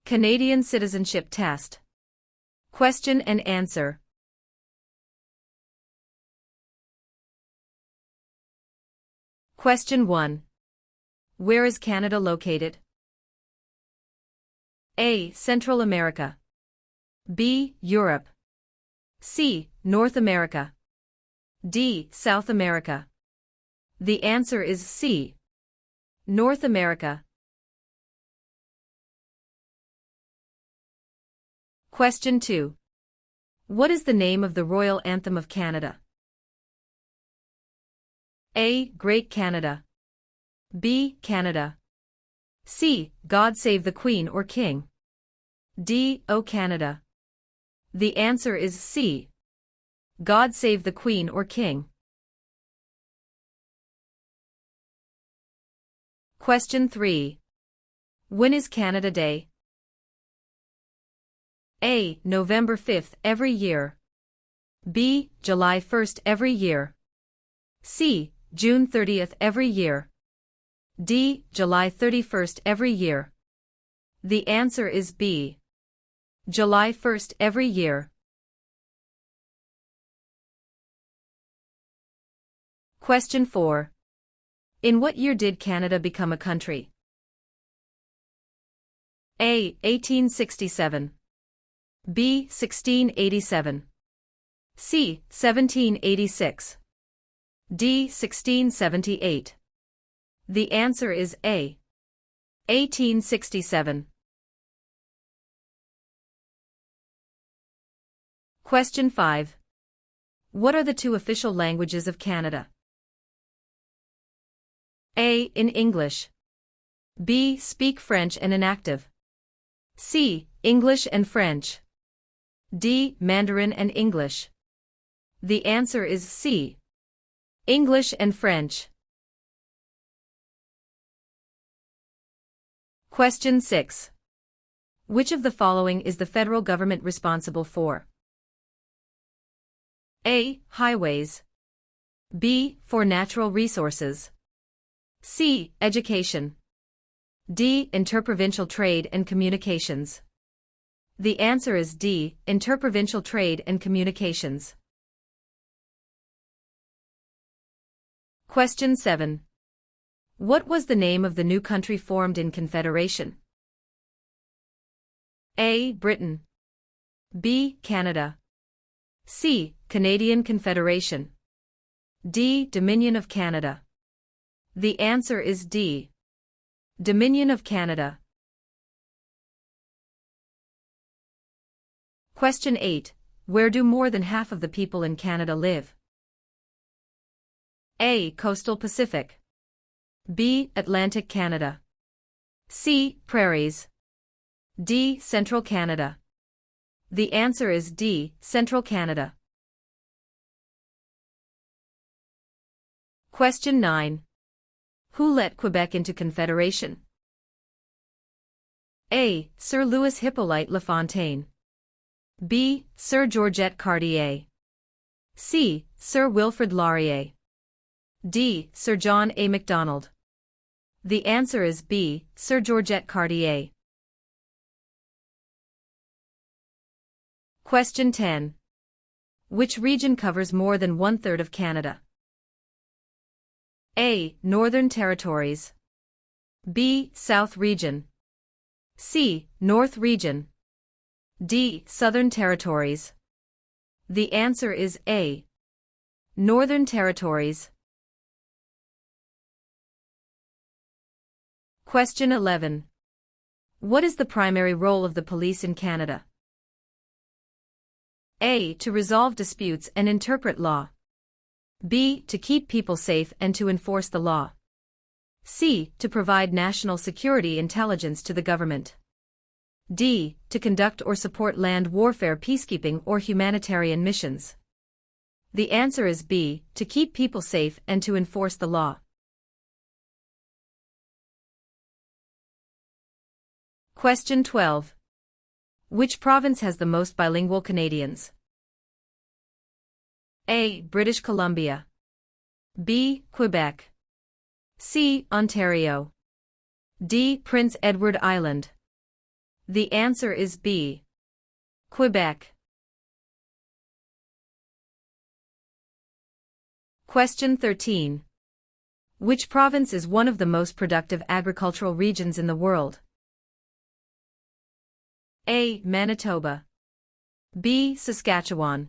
Canadian Citizenship Test. Question and answer. Question 1. Where is Canada located? A. Central America. B. Europe. C. North America. D. South America. The answer is C. North America. Question 2. What is the name of the Royal Anthem of Canada? A. Great Canada. B. Canada. C. God Save the Queen or King. D. O Canada. The answer is C. God Save the Queen or King. Question 3. When is Canada Day? A. November 5th every year. B. July 1st every year. C. June 30th every year. D. July 31st every year. The answer is B. July 1st every year. Question 4. In what year did Canada become a country? A. 1867. B. 1687. C. 1786. D. 1678. The answer is A. 1867. Question 5. What are the two official languages of Canada? A. In English. B. Speak French and inactive. C. English and French. D. Mandarin and English. The answer is C. English and French. Question 6. Which of the following is the federal government responsible for? A. Highways. B. For natural resources. C. Education. D. Interprovincial trade and communications. The answer is D. Interprovincial trade and communications. Question 7. What was the name of the new country formed in Confederation? A. Britain. B. Canada. C. Canadian Confederation. D. Dominion of Canada. The answer is D. Dominion of Canada. Question 8. Where do more than half of the people in Canada live? A. Coastal Pacific. B. Atlantic Canada. C. Prairies. D. Central Canada. The answer is D. Central Canada. Question 9. Who let Quebec into Confederation? A. Sir Louis Hippolyte Lafontaine. B. Sir Georgette Cartier. C. Sir Wilfrid Laurier. D. Sir John A. Macdonald. The answer is B. Sir Georgette Cartier. Question 10. Which region covers more than one-third of Canada? A. Northern Territories. B. South Region. C. North Region. D. Southern Territories. The answer is A. Northern Territories. Question 11. What is the primary role of the police in Canada? A. To resolve disputes and interpret law. B. To keep people safe and to enforce the law. C. To provide national security intelligence to the government. D. To conduct or support land warfare, peacekeeping, or humanitarian missions. The answer is B. To keep people safe and to enforce the law. Question 12. Which province has the most bilingual Canadians? A. British Columbia. B. Quebec. C. Ontario. D. Prince Edward Island. The answer is B. Quebec. Question 13. Which province is one of the most productive agricultural regions in the world? A. Manitoba. B. Saskatchewan.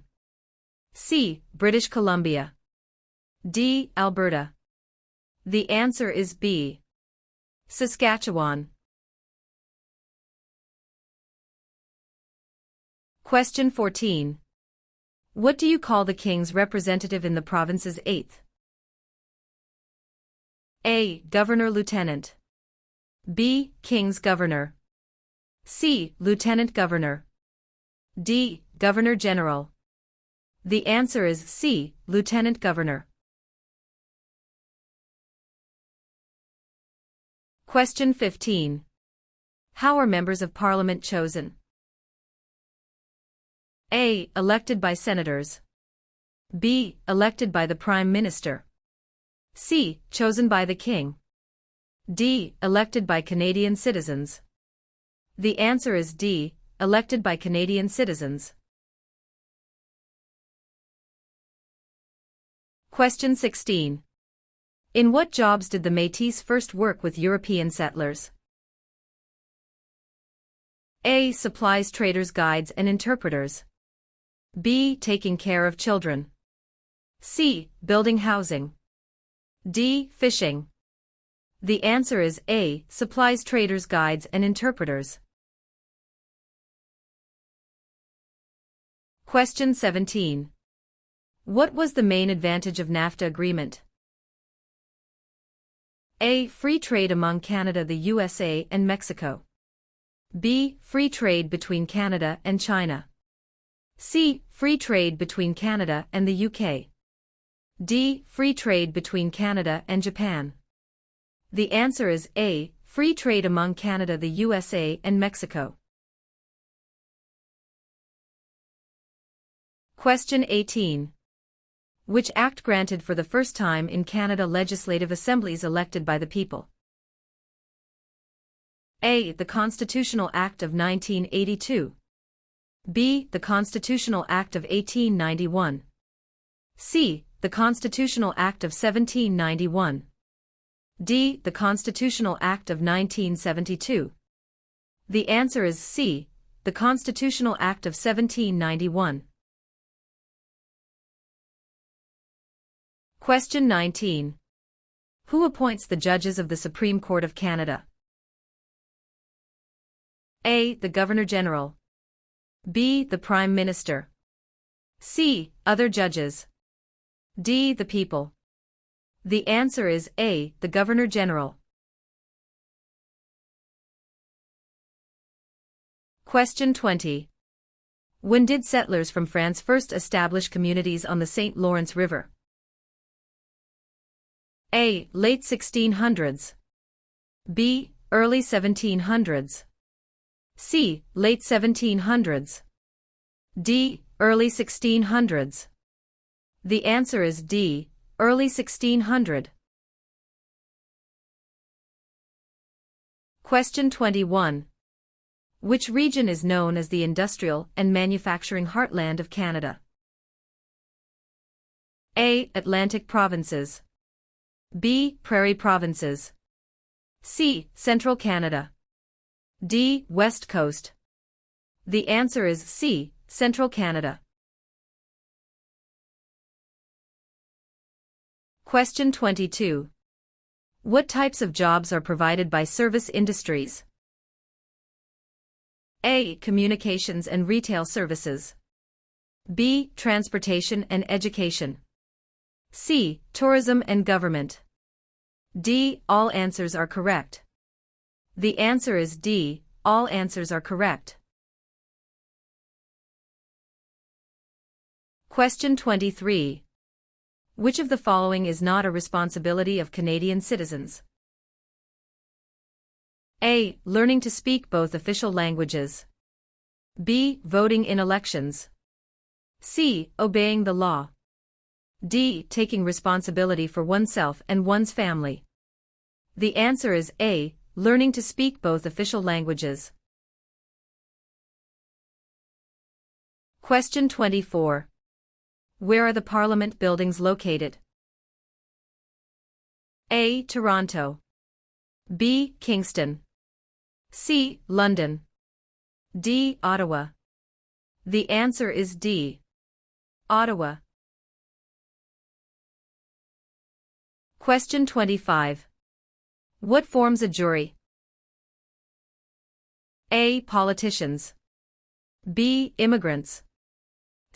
C. British Columbia. D. Alberta. The answer is B. Saskatchewan. Question 14. What do you call the king's representative in the province's 8th? A. Governor-Lieutenant. B. King's Governor. C. Lieutenant Governor. D. Governor-General. The answer is C. Lieutenant Governor. Question 15. How are members of Parliament chosen? A. Elected by senators. B. Elected by the Prime Minister. C. Chosen by the King. D. Elected by Canadian citizens. The answer is D. Elected by Canadian citizens. Question 16. In what jobs did the Métis first work with European settlers? A. Supplies traders, guides and interpreters. B. Taking care of children. C. Building housing. D. Fishing. The answer is A. Supplies traders, guides and interpreters. Question 17. What was the main advantage of NAFTA agreement? A. Free trade among Canada, the USA and Mexico. B. Free trade between Canada and China. C. Free trade between Canada and the UK. D. Free trade between Canada and Japan. The answer is A. Free trade among Canada, the USA and Mexico. Question 18. Which act granted for the first time in Canada legislative assemblies elected by the people? A. The Constitutional Act of 1982. B. The Constitutional Act of 1891. C. The Constitutional Act of 1791. D. The Constitutional Act of 1972. The answer is C. The Constitutional Act of 1791. Question 19. Who appoints the judges of the Supreme Court of Canada? A. The Governor-General. B. The Prime Minister. C. Other judges. D. The people. The answer is A. The Governor-General. Question 20. When did settlers from France first establish communities on the St. Lawrence River? A. Late 1600s. B. Early 1700s. C. Late 1700s. D. Early 1600s. The answer is D. Early 1600. Question 21. Which region is known as the industrial and manufacturing heartland of Canada? A. Atlantic provinces. B. Prairie provinces. C. Central Canada. D. West Coast. The answer is C. Central Canada. Question 22. What types of jobs are provided by service industries? A. Communications and retail services. B. Transportation and education. C. Tourism and government. D. All answers are correct. The answer is D. All answers are correct. Question 23. Which of the following is not a responsibility of Canadian citizens? A. Learning to speak both official languages. B. Voting in elections. C. Obeying the law. D. Taking responsibility for oneself and one's family. The answer is A. Learning to speak both official languages. Question 24. Where are the Parliament buildings located? A. Toronto. B. Kingston. C. London. D. Ottawa. The answer is D. Ottawa. Question 25. What forms a jury? A. Politicians. B. Immigrants.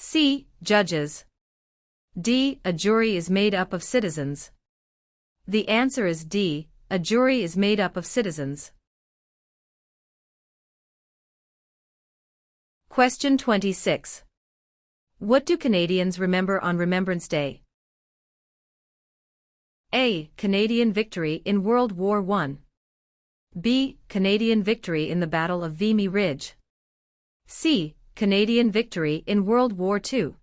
C. Judges. D. A jury is made up of citizens. The answer is D. A jury is made up of citizens. Question 26. What do Canadians remember on Remembrance Day? A. Canadian victory in World War I. B. Canadian victory in the Battle of Vimy Ridge. C. Canadian victory in World War II.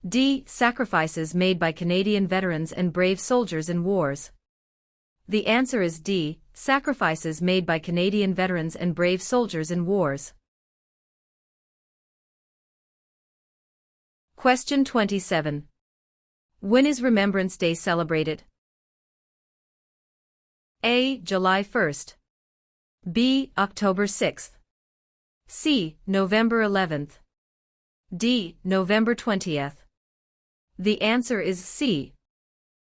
D. Sacrifices made by Canadian veterans and brave soldiers in wars. The answer is D. Sacrifices made by Canadian veterans and brave soldiers in wars. Question 27. When is Remembrance Day celebrated? A. July 1st. B. October 6th. C. November 11th. D. November 20th. The answer is C.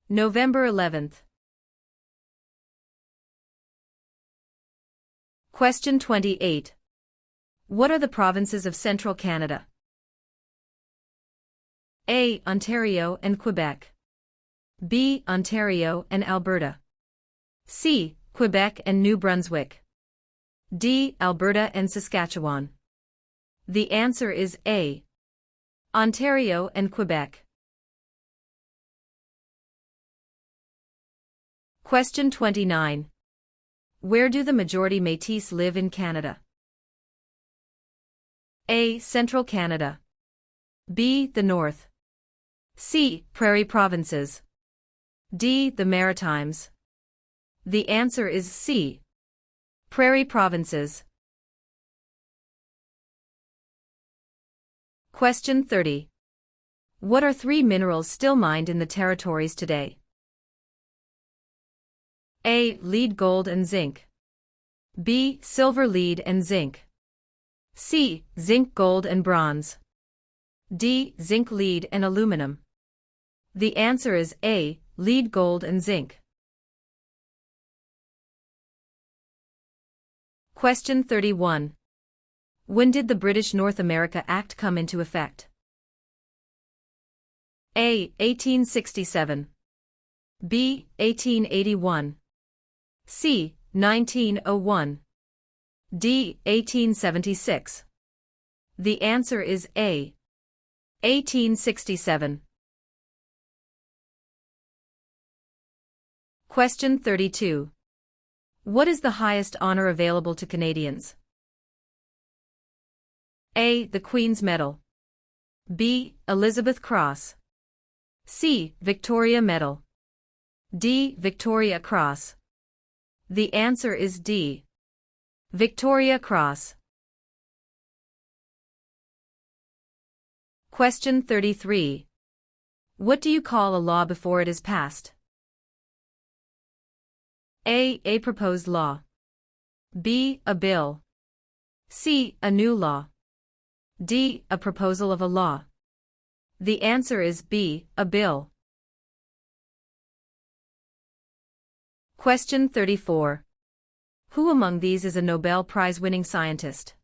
November 11th. Question 28. What are the provinces of Central Canada? A. Ontario and Quebec. B. Ontario and Alberta. C. Quebec and New Brunswick. D. Alberta and Saskatchewan. The answer is A. Ontario and Quebec. Question 29. Where do the majority Métis live in Canada? A. Central Canada. B. The North. C. Prairie Provinces. D. The Maritimes. The answer is C. Prairie Provinces. Question 30. What are three minerals still mined in the territories today? A. Lead, gold and zinc. B. Silver, lead and zinc. C. Zinc, gold and bronze. D. Zinc, lead and aluminum. The answer is A. Lead, gold and zinc. Question 31. When did the British North America Act come into effect? A. 1867. B. 1881. C. 1901. D. 1876. The answer is A. 1867. Question 32. What is the highest honor available to Canadians? A. The Queen's Medal. B. Elizabeth Cross. C. Victoria Medal. D. Victoria Cross. The answer is D. Victoria Cross. Question 33. What do you call a law before it is passed? A. A proposed law. B. A bill. C. A new law. D. A proposal of a law. The answer is B. A bill. Question 34. Who among these is a Nobel Prize-winning scientist?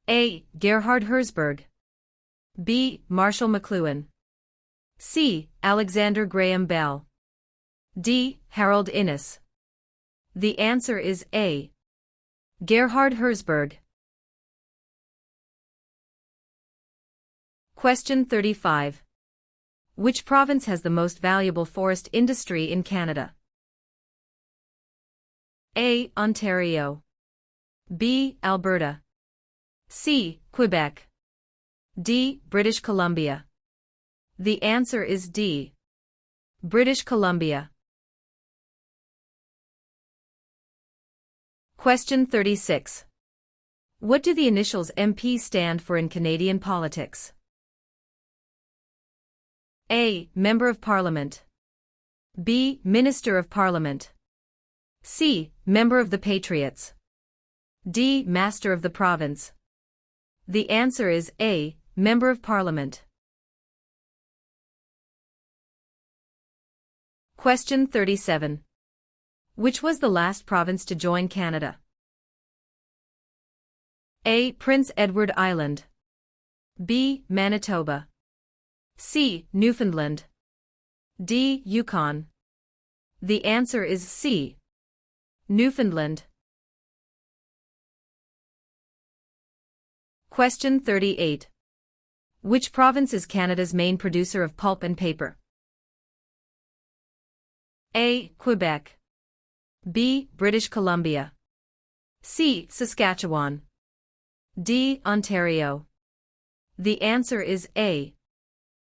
A. Gerhard Herzberg. B. Marshall McLuhan. C. Alexander Graham Bell. D. Harold Innis. The answer is A. Gerhard Herzberg. Question 35. Which province has the most valuable forest industry in Canada? A. Ontario. B. Alberta. C. Quebec. D. British Columbia. The answer is D. British Columbia. Question 36. What do the initials MP stand for in Canadian politics? A. Member of Parliament. B. Minister of Parliament. C. Member of the Patriots. D. Master of the Province. The answer is A. Member of Parliament. Question 37. Which was the last province to join Canada? A. Prince Edward Island. B. Manitoba. C. Newfoundland. D. Yukon. The answer is C. Newfoundland. Question 38. Which province is Canada's main producer of pulp and paper? A. Quebec. B. British Columbia. C. Saskatchewan. D. Ontario. The answer is A.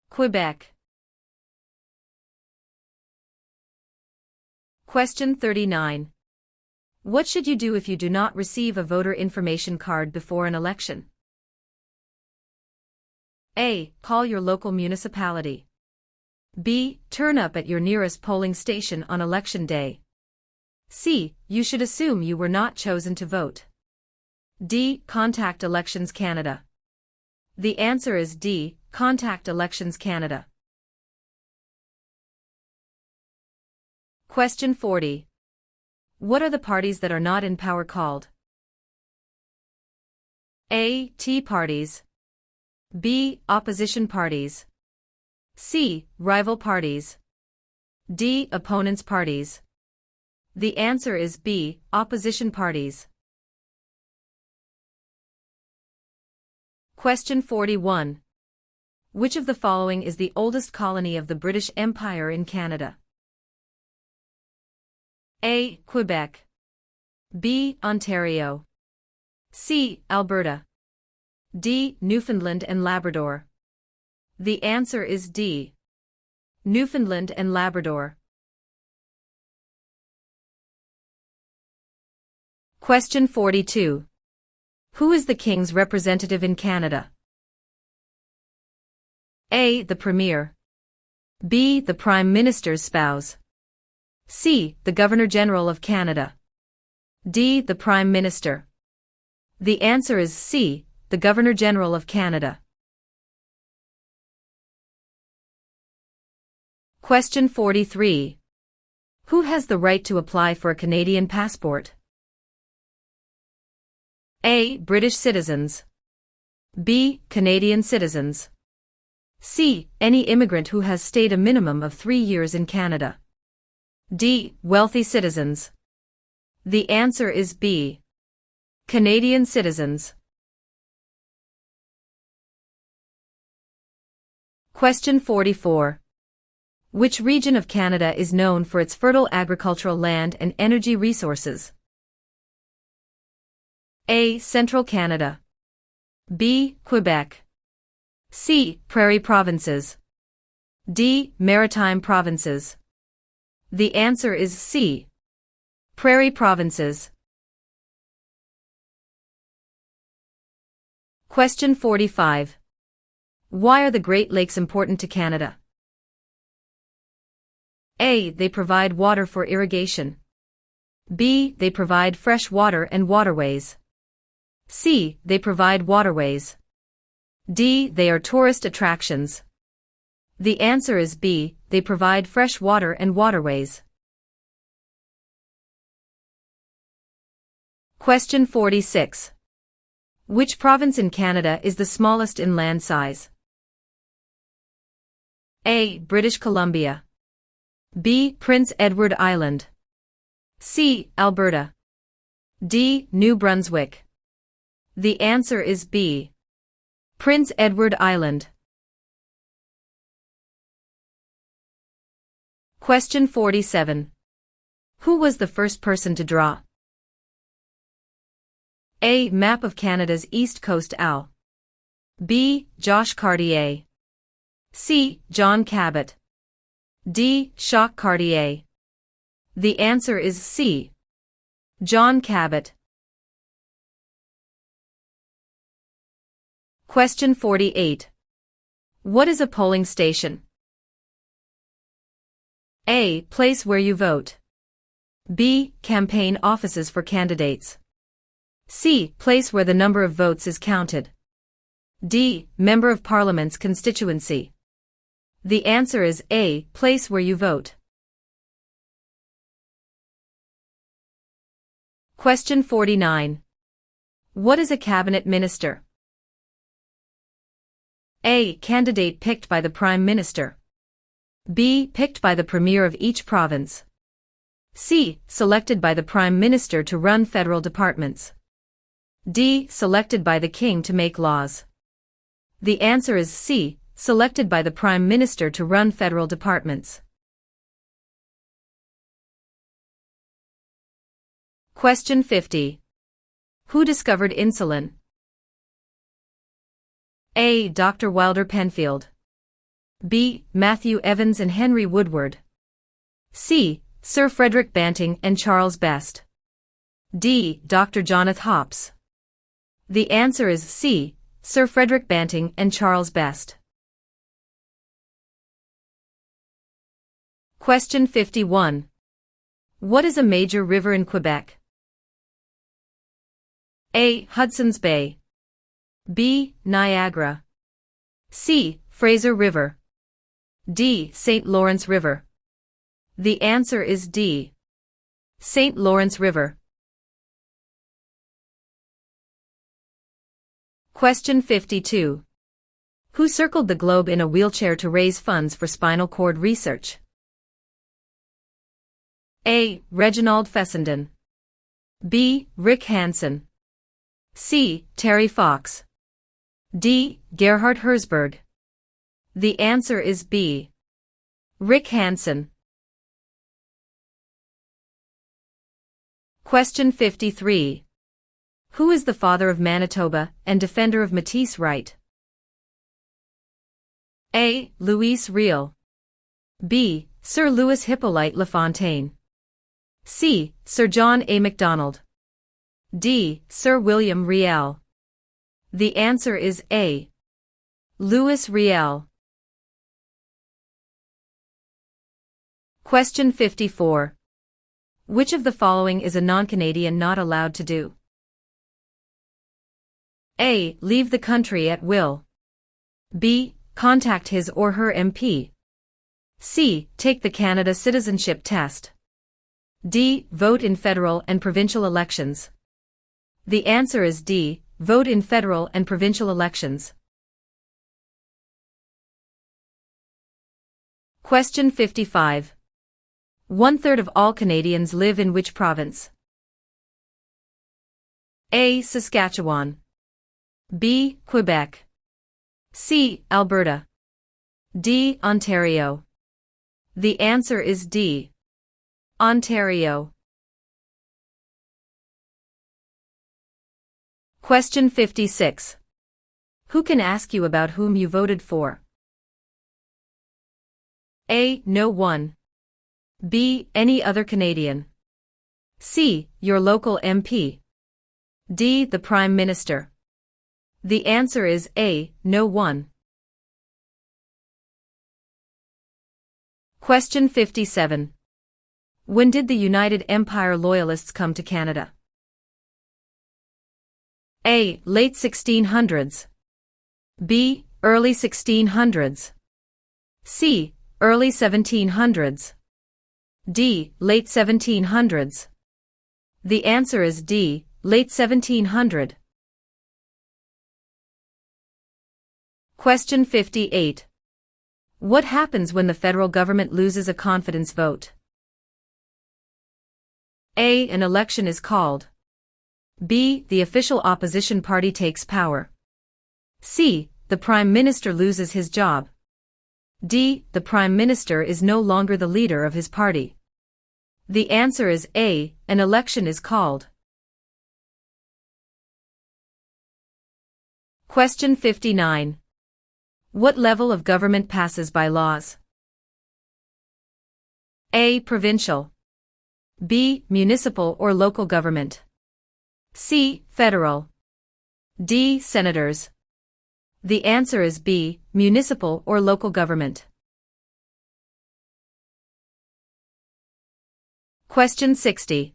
Quebec. Question 39. What should you do if you do not receive a voter information card before an election? A. Call your local municipality. B. Turn up at your nearest polling station on election day. C. You should assume you were not chosen to vote. D. Contact Elections Canada. The answer is D. Contact Elections Canada. Question 40. What are the parties that are not in power called? A. Tea parties. B. Opposition parties. C. Rival parties. D. Opponents parties. The answer is B. Opposition parties. Question 41. Which of the following is the oldest colony of the British Empire in Canada? A. Quebec. B. Ontario. C. Alberta. D. Newfoundland and Labrador. The answer is D. Newfoundland and Labrador. Question 42. Who is the King's representative in Canada? A. The Premier. B. The Prime Minister's spouse. C. The Governor-General of Canada. D. The Prime Minister. The answer is C. The Governor-General of Canada. Question 43. Who has the right to apply for a Canadian passport? A. British citizens. B. Canadian citizens. C. Any immigrant who has stayed a minimum of 3 years in Canada. D. Wealthy citizens. The answer is B. Canadian citizens. Question 44. Which region of Canada is known for its fertile agricultural land and energy resources? A. Central Canada. B. Quebec. C. Prairie provinces. D. Maritime provinces. The answer is C. Prairie provinces. Question 45. Why are the Great Lakes important to Canada? A. They provide water for irrigation. B. They provide fresh water and waterways. C. They provide waterways. D. They are tourist attractions. The answer is B. They provide fresh water and waterways. Question 46. Which province in Canada is the smallest in land size? A. British Columbia. B. Prince Edward Island. C. Alberta. D. New Brunswick. The answer is B. Prince Edward Island. Question 47. Who was the first person to draw? A. Map of Canada's East Coast Al. B. Josh Cartier. C. John Cabot. D. Jacques Cartier. The answer is C. John Cabot. Question 48. What is a polling station? A. Place where you vote. B. Campaign offices for candidates. C. Place where the number of votes is counted. D. Member of Parliament's constituency. The answer is A. Place where you vote. Question 49. What is a cabinet minister? A. Candidate picked by the Prime Minister. B. Picked by the Premier of each province. C. Selected by the Prime Minister to run federal departments. D. Selected by the King to make laws. The answer is C. Selected by the Prime Minister to run federal departments. Question 50. Who discovered insulin? A. Dr. Wilder Penfield. B. Matthew Evans and Henry Woodward. C. Sir Frederick Banting and Charles Best. D. Dr. Jonathan Hops. The answer is C. Sir Frederick Banting and Charles Best. Question 51. What is a major river in Quebec? A. Hudson's Bay. B. Niagara. C. Fraser River. D. St. Lawrence River. The answer is D. St. Lawrence River. Question 52. Who circled the globe in a wheelchair to raise funds for spinal cord research? A. Reginald Fessenden. B. Rick Hansen. C. Terry Fox. D. Gerhard Herzberg. The answer is B. Rick Hansen. Question 53. Who is the father of Manitoba and defender of Métis right? A. Louis Riel. B. Sir Louis Hippolyte Lafontaine. C. Sir John A. Macdonald. D. Sir William Riel. The answer is A. Louis Riel. Question 54. Which of the following is a non-Canadian not allowed to do? A. Leave the country at will. B. Contact his or her MP. C. Take the Canada Citizenship Test. D. Vote in federal and provincial elections. The answer is D. Vote in federal and provincial elections. Question 55. 1/3 of all Canadians live in which province? A. Saskatchewan. B. Quebec. C. Alberta. D. Ontario. The answer is D. Ontario. Question 56. Who can ask you about whom you voted for? A. No one. B. Any other Canadian. C. Your local MP. D. The Prime Minister. The answer is A. No one. Question 57. When did the United Empire Loyalists come to Canada? A. Late 1600s. B. Early 1600s. C. Early 1700s. D. Late 1700s. The answer is D. Late 1700. Question 58. What happens when the federal government loses a confidence vote? A. An election is called. B. The official opposition party takes power. C. The Prime Minister loses his job. D. The Prime Minister is no longer the leader of his party. The answer is A. An election is called. Question 59. What level of government passes by laws? A. Provincial. B. Municipal or local government. C. Federal. D. Senators. The answer is B, municipal or local government. Question 60.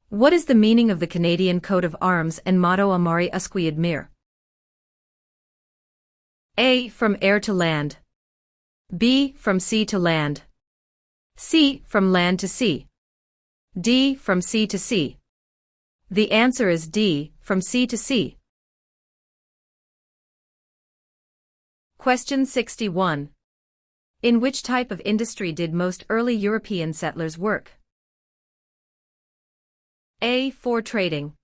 What is the meaning of the Canadian coat of arms and motto Amari Usquid Mir? A. From air to land. B. From sea to land. C. From land to sea. D. From sea to sea. The answer is D. From sea to sea. Question 61. In which type of industry did most early European settlers work? A. For trading.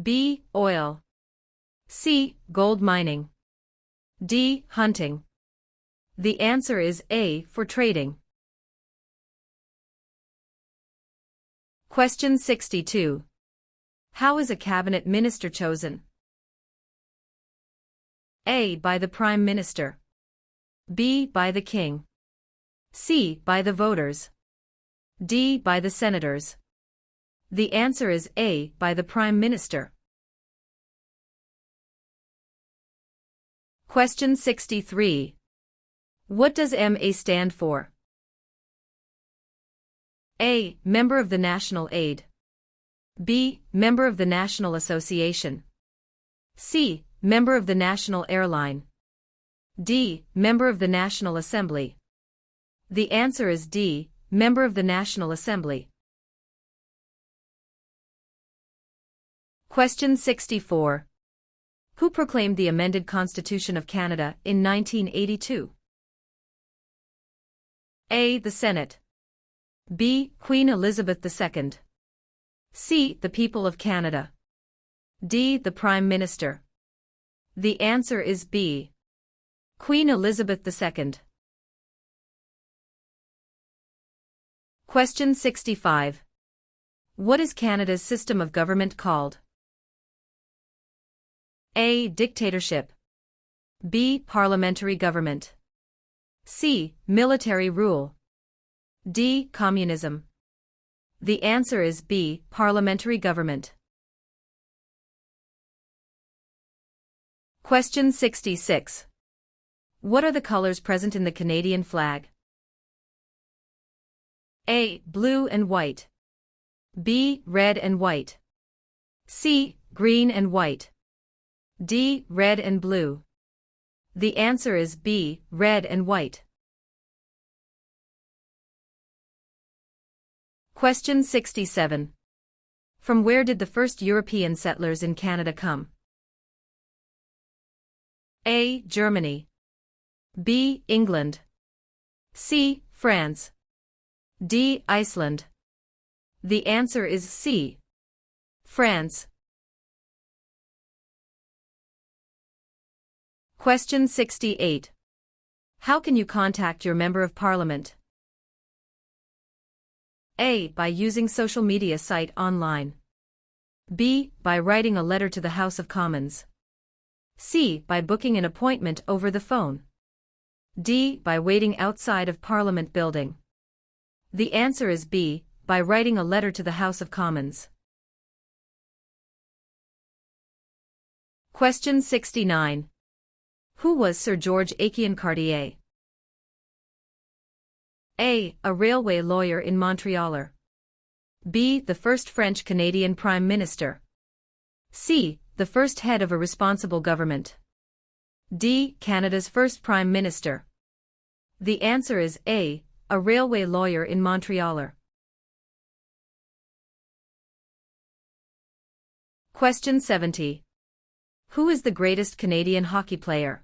B. Oil. C. Gold mining. D. Hunting. The answer is A. For trading. Question 62. How is a cabinet minister chosen? A. By the Prime Minister. B. By the King. C. By the voters. D. By the senators. The answer is A. By the Prime Minister. Question 63. What does MA stand for? A. Member of the National Aid. B. Member of the National Association. C. Member of the National Airline. D. Member of the National Assembly. The answer is D. Member of the National Assembly. Question 64. Who proclaimed the amended Constitution of Canada in 1982? A. The Senate. B. Queen Elizabeth II. C. The people of Canada. D. The Prime Minister. The answer is B. Queen Elizabeth II. Question 65. What is Canada's system of government called? A. Dictatorship. B. Parliamentary government. C. Military rule. D. Communism. The answer is B. Parliamentary government. Question 66. What are the colors present in the Canadian flag? A. Blue and white. B. Red and white. C. Green and white. D. Red and blue. The answer is B. Red and white. Question 67. From where did the first European settlers in Canada come? A. Germany. B. England. C. France. D. Iceland. The answer is C. France. Question 68. How can you contact your Member of Parliament? A. By using social media site online. B. By writing a letter to the House of Commons. C. By booking an appointment over the phone. D. By waiting outside of Parliament building. The answer is B. By writing a letter to the House of Commons. Question 69. Who was Sir George Aiken Cartier? A. A railway lawyer in Montreal. B. The first French-Canadian Prime Minister. C. The first head of a responsible government. D. Canada's first Prime Minister. The answer is A. A railway lawyer in Montreal. Question 70. Who is the greatest Canadian hockey player?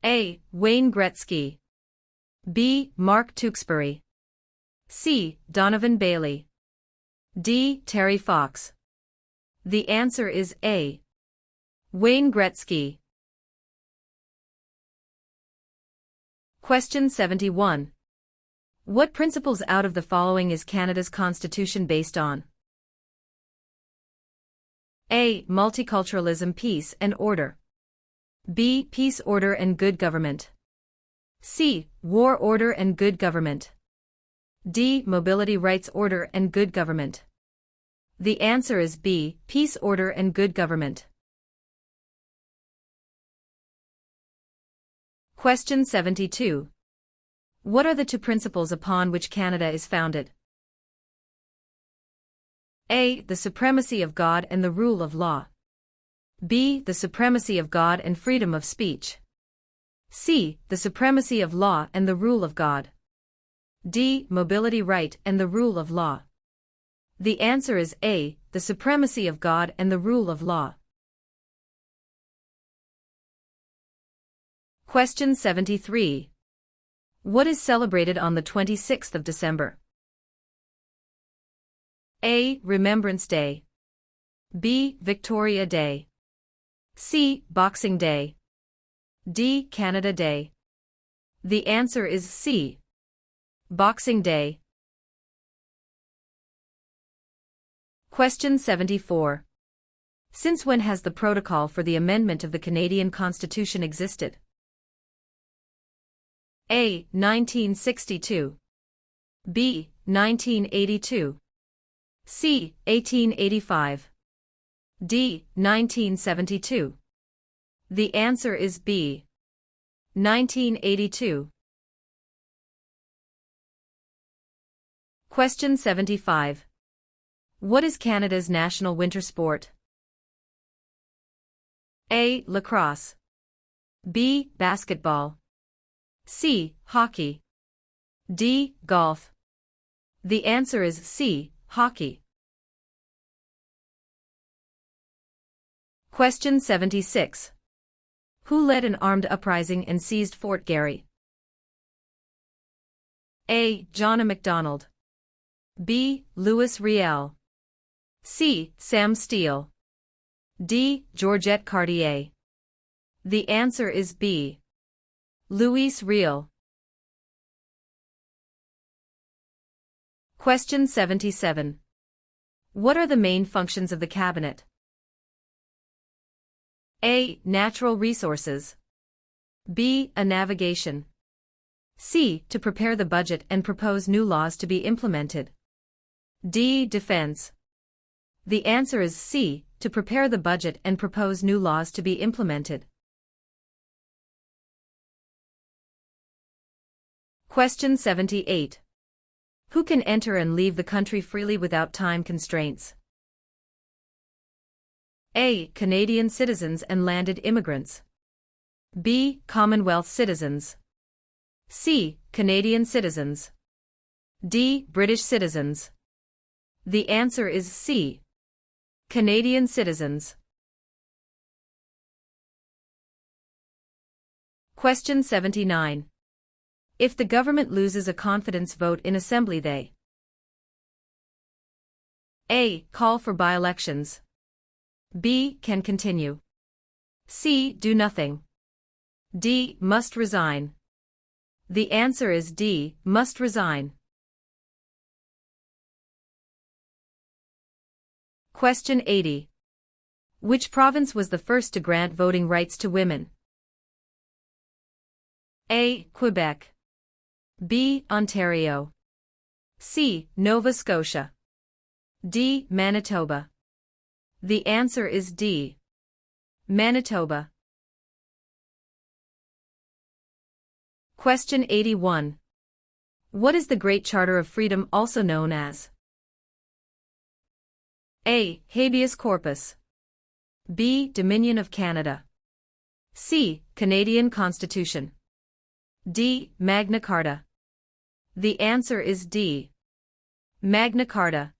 A. Wayne Gretzky. B. Mark Tewksbury. C. Donovan Bailey. D. Terry Fox. The answer is A. Wayne Gretzky. Question 71. What principles out of the following is Canada's Constitution based on? A. Multiculturalism, peace and order. B. Peace, order and good government. C. War, order and good government. D. Mobility, rights, order and good government. The answer is B. Peace, order and good government. Question 72. What are the two principles upon which Canada is founded? A. The supremacy of God and the rule of law. B. The supremacy of God and freedom of speech. C. The supremacy of law and the rule of God. D. Mobility right and the rule of law. The answer is A. The supremacy of God and the rule of law. Question 73. What is celebrated on the 26th of December? A. Remembrance Day. B. Victoria Day. C. Boxing Day. D. Canada Day. The answer is C. Boxing Day. Question 74. Since when has the protocol for the amendment of the Canadian Constitution existed? A. 1962. B. 1982. C. 1885. D. 1972. The answer is B. 1982. Question 75. What is Canada's national winter sport? A. Lacrosse. B. Basketball. C. Hockey. D. Golf. The answer is C. Hockey. Question 76. Who led an armed uprising and seized Fort Garry? A. John A. Macdonald. B. Louis Riel. C. Sam Steele. D. Georgette Cartier. The answer is B. Louis Riel. Question 77. What are the main functions of the Cabinet? A. Natural resources. B. A navigation. C. To prepare the budget and propose new laws to be implemented. D. Defense. The answer is C. To prepare the budget and propose new laws to be implemented. Question 78. Who can enter and leave the country freely without time constraints? A. Canadian citizens and landed immigrants. B. Commonwealth citizens. C. Canadian citizens. D. British citizens. The answer is C. Canadian citizens. Question 79. If the government loses a confidence vote in Assembly, they A. Call for by-elections. B. Can continue. C. Do nothing. D. Must resign. The answer is D. Must resign. Question 80. Which province was the first to grant voting rights to women? A. Quebec. B. Ontario. C. Nova Scotia. D. Manitoba. The answer is D. Manitoba. Question 81. What is the Great Charter of Freedom also known as? A. Habeas corpus. B. Dominion of Canada. C. Canadian Constitution. D. Magna Carta. The answer is D. Magna Carta.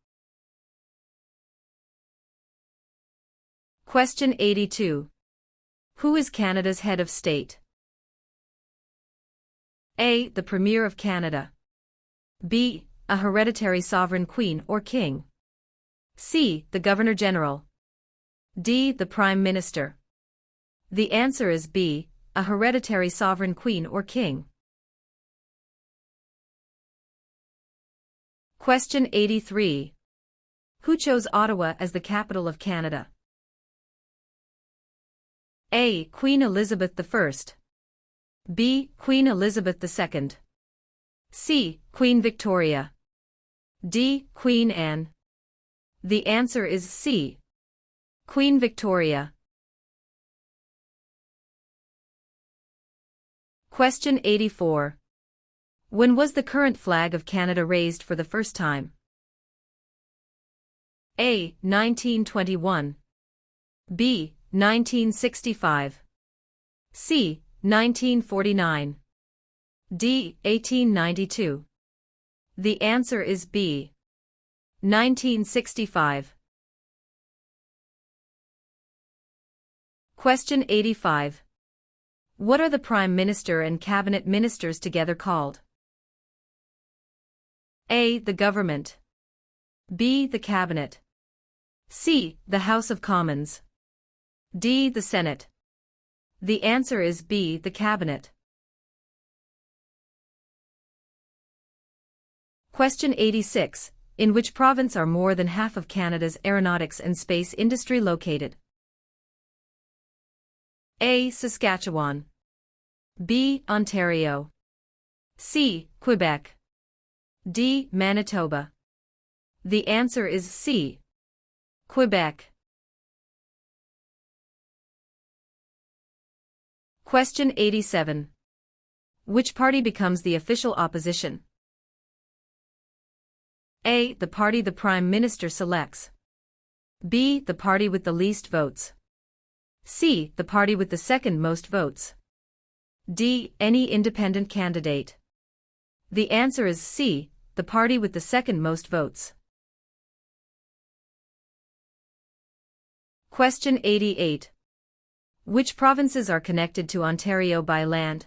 Question 82. Who is Canada's head of state? A. The Premier of Canada. B. A hereditary sovereign queen or king. C. The Governor-General. D. The Prime Minister. The answer is B. A hereditary sovereign queen or king. Question 83. Who chose Ottawa as the capital of Canada? A. Queen Elizabeth I. B. Queen Elizabeth II. C. Queen Victoria. D. Queen Anne. The answer is C. Queen Victoria. Question 84. When was the current flag of Canada raised for the first time? A. 1921. B. 1965. C. 1949. D. 1892. The answer is B. 1965. Question 85. What are the Prime Minister and Cabinet Ministers together called? A. The Government. B. The Cabinet. C. The House of Commons. D. The Senate. The answer is B. The Cabinet. Question 86. In which province are more than half of Canada's aeronautics and space industry located? A. Saskatchewan. B. Ontario. C. Quebec. D. Manitoba. The answer is C. Quebec. Question 87. Which party becomes the official opposition? A. The party the Prime Minister selects. B. The party with the least votes. C. The party with the second most votes. D. Any independent candidate. The answer is C. The party with the second most votes. Question 88. Which provinces are connected to Ontario by land?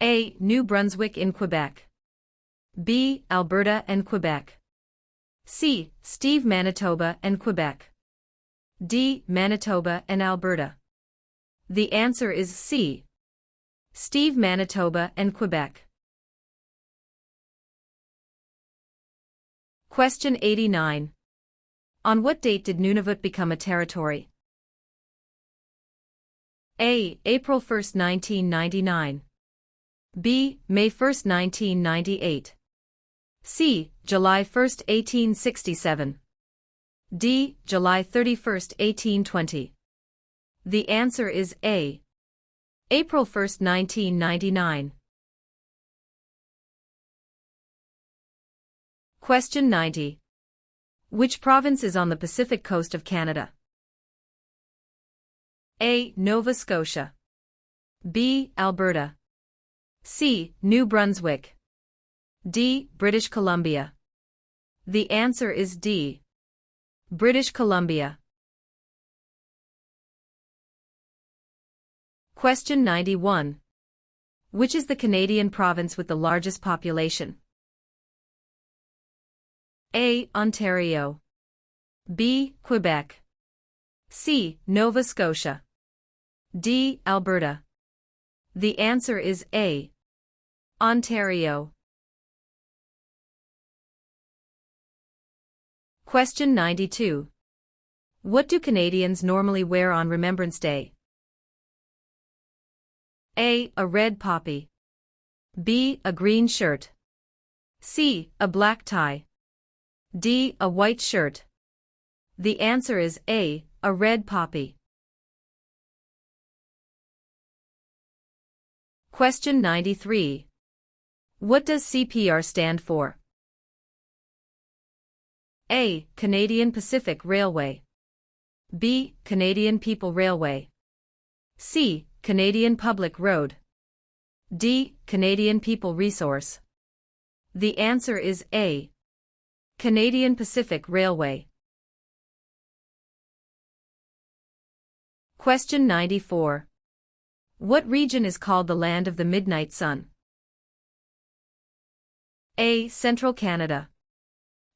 A. New Brunswick in Quebec. B. Alberta and Quebec. C. Steve Manitoba and Quebec. D. Manitoba and Alberta. The answer is C. Steve Manitoba and Quebec. Question 89. On what date did Nunavut become a territory? A. April 1, 1999. B. May 1, 1998. C. July 1, 1867. D. July 31, 1820. The answer is A. April 1, 1999. Question 90. Which province is on the Pacific coast of Canada? A. Nova Scotia. B. Alberta. C. New Brunswick. D. British Columbia. The answer is D. British Columbia. Question 91. Which is the Canadian province with the largest population? A. Ontario. B. Quebec. C. Nova Scotia. D. Alberta. The answer is A. Ontario. Question 92. What do Canadians normally wear on Remembrance Day? A. A red poppy. B. A green shirt. C. A black tie. D. A white shirt. The answer is A. A red poppy. Question 93. What does CPR stand for? A. Canadian Pacific Railway. B. Canadian People Railway. C. Canadian Public Road. D. Canadian People Resource. The answer is A. Canadian Pacific Railway. Question 94. What region is called the Land of the Midnight Sun? A. Central Canada.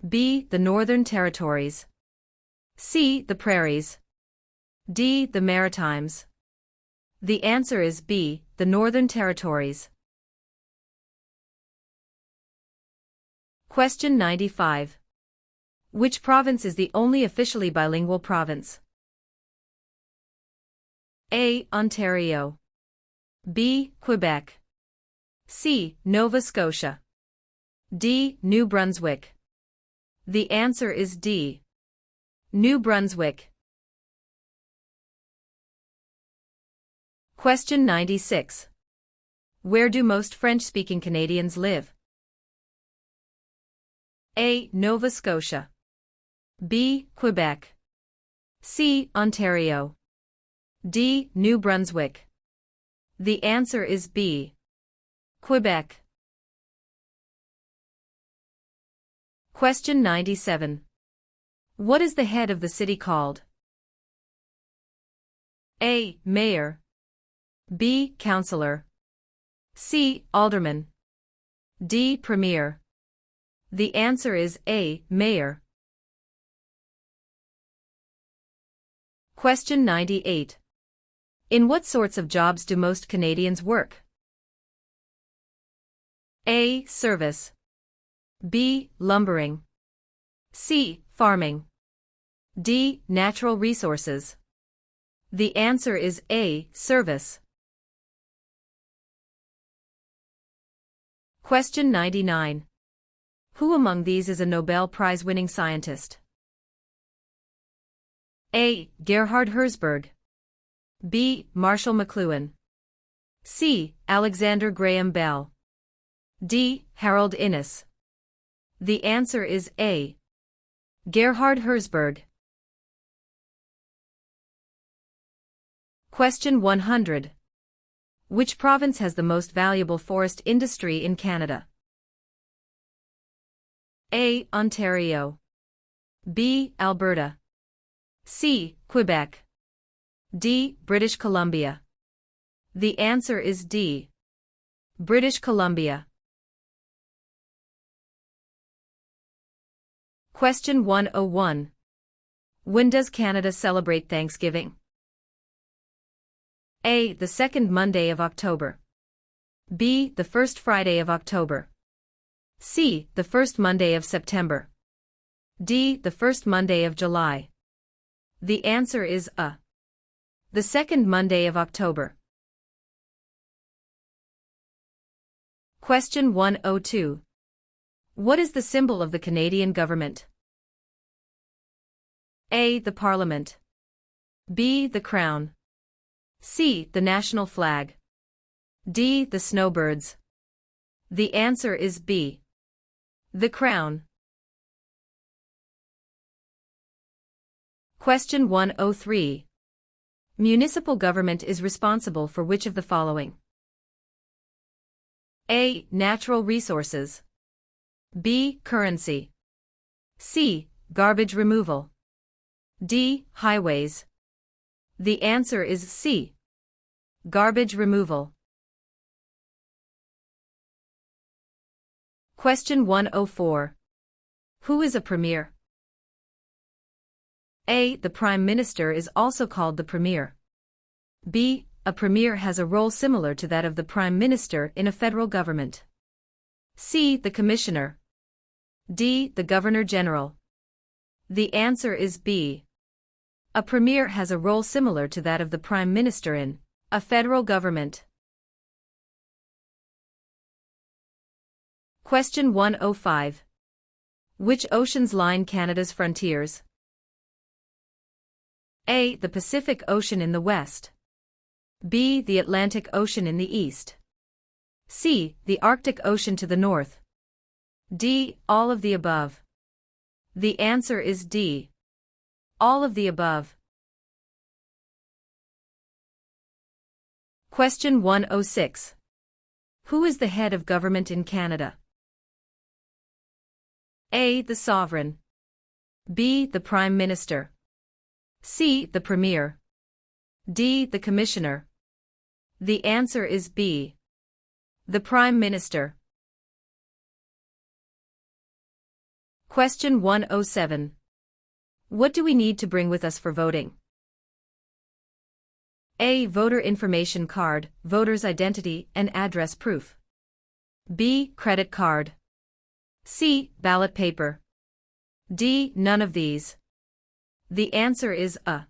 B. The Northern Territories. C. The Prairies. D. The Maritimes. The answer is B. The Northern Territories. Question 95. Which province is the only officially bilingual province? A. Ontario. B. Quebec. C. Nova Scotia. D. New Brunswick. The answer is D. New Brunswick. Question 96. Where do most French-speaking Canadians live? A. Nova Scotia. B. Quebec. C. Ontario. D. New Brunswick. The answer is B. Quebec. Question 97. What is the head of the city called? A. Mayor. B. Councillor. C. Alderman. D. Premier. The answer is A. Mayor. Question 98. In what sorts of jobs do most Canadians work? A. Service. B. Lumbering. C. Farming. D. Natural resources. The answer is A. Service. Question 99. Who among these is a Nobel Prize-winning scientist? A. Gerhard Herzberg. B. Marshall McLuhan. C. Alexander Graham Bell. D. Harold Innis. The answer is A. Gerhard Herzberg. Question 100. Which province has the most valuable forest industry in Canada? A. Ontario. B. Alberta. C. Quebec. D. British Columbia. The answer is D. British Columbia. Question 101. When does Canada celebrate Thanksgiving? A. The second Monday of October. B. The first Friday of October. C. The first Monday of September. D. The first Monday of July. The answer is A. The second Monday of October. Question 102. What is the symbol of the Canadian government? A. The Parliament. B. The Crown. C. The national flag. D. The snowbirds. The answer is B. The Crown. Question 103. Municipal government is responsible for which of the following? A. Natural resources. B. Currency. C. Garbage removal. D. Highways. The answer is C. Garbage removal. Question 104. Who is a premier? A. The Prime Minister is also called the Premier. B. A Premier has a role similar to that of the Prime Minister in a federal government. C. The Commissioner. D. The Governor-General. The answer is B. A Premier has a role similar to that of the Prime Minister in a federal government. Question 105. Which oceans line Canada's frontiers? A. The Pacific Ocean in the west. B. The Atlantic Ocean in the east. C. The Arctic Ocean to the north. D. All of the above. The answer is D. All of the above. Question 106. Who is the head of government in Canada? A. The Sovereign. B. The Prime Minister. C. The Premier. D. The Commissioner. The answer is B. The Prime Minister. Question 107. What do we need to bring with us for voting? A. Voter information card, voter's identity and address proof. B. Credit card. C. Ballot paper. D. None of these. The answer is A.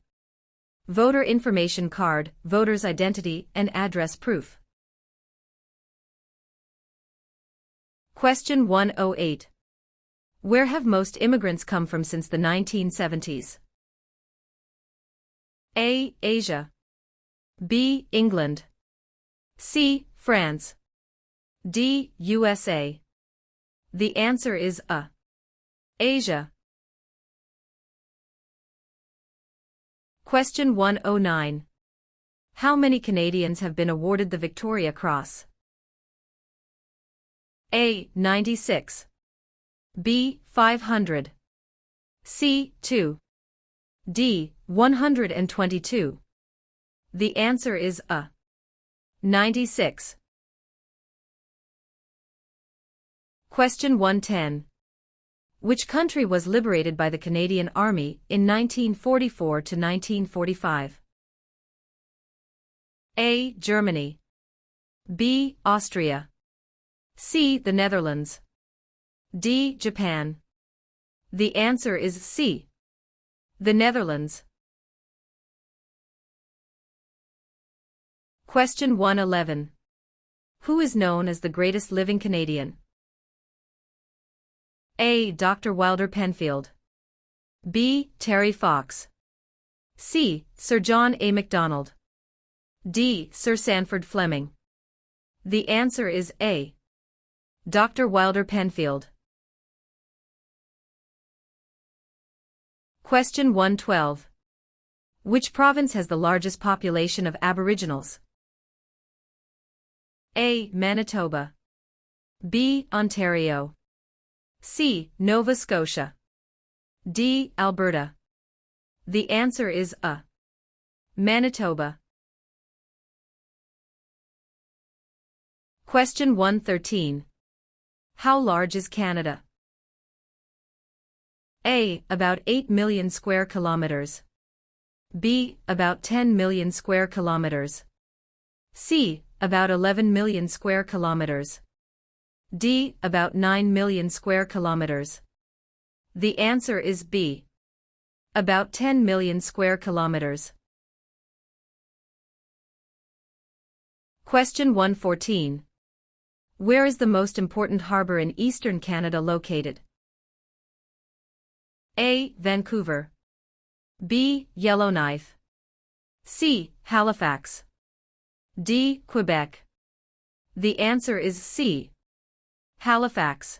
Voter information card, voter's identity and address proof. Question 108. Where have most immigrants come from since the 1970s? A. Asia. B. England. C. France. D. USA. The answer is A. Asia. Question 109. How many Canadians have been awarded the Victoria Cross? A. 96. B. 500. C. 2. D. 122. The answer is A. 96. Question 110. Which country was liberated by the Canadian Army in 1944 to 1945? A. Germany. B. Austria. C. The Netherlands. D. Japan. The answer is C. The Netherlands. Question 111. Who is known as the greatest living Canadian? A. Dr. Wilder Penfield. B. Terry Fox. C. Sir John A. Macdonald. D. Sir Sanford Fleming. The answer is A. Dr. Wilder Penfield. Question 112. Which province has the largest population of Aboriginals? A. Manitoba. B. Ontario. C. Nova Scotia. D. Alberta. The answer is A. Manitoba. Question 113. How large is Canada? A. About 8 million square kilometers. B. About 10 million square kilometers. C. About 11 million square kilometers. D. About 9 million square kilometers. The answer is B. About 10 million square kilometers. Question 114. Where is the most important harbor in eastern Canada located? A. Vancouver. B. Yellowknife. C. Halifax. D. Quebec. The answer is C. Halifax.